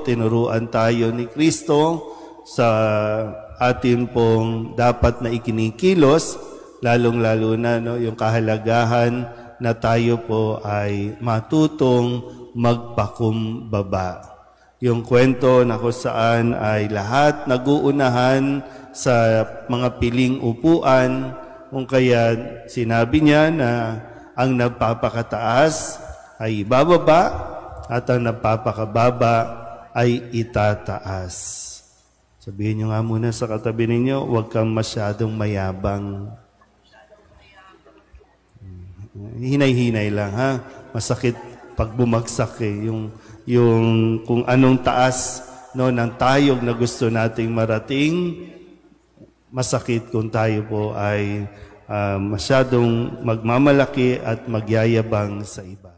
Tinuruan tayo ni Kristo sa atin pong dapat na ikinikilos, lalong-lalo na yung kahalagahan na tayo po ay matutong magpakumbaba. Yung kwento na kung saan ay lahat naguunahan sa mga piling upuan, kung kaya sinabi niya na ang nagpapakataas ay ibababa at ang nagpapakababa ay itataas. Sabihin niyo nga muna sa katabi ninyo, huwag kang masyadong mayabang. Hinay-hinay lang, ha? Masakit pag bumagsak yung kung anong taas ng tayog na gusto nating marating, masakit kung tayo po ay masyadong magmamalaki at magyayabang sa iba.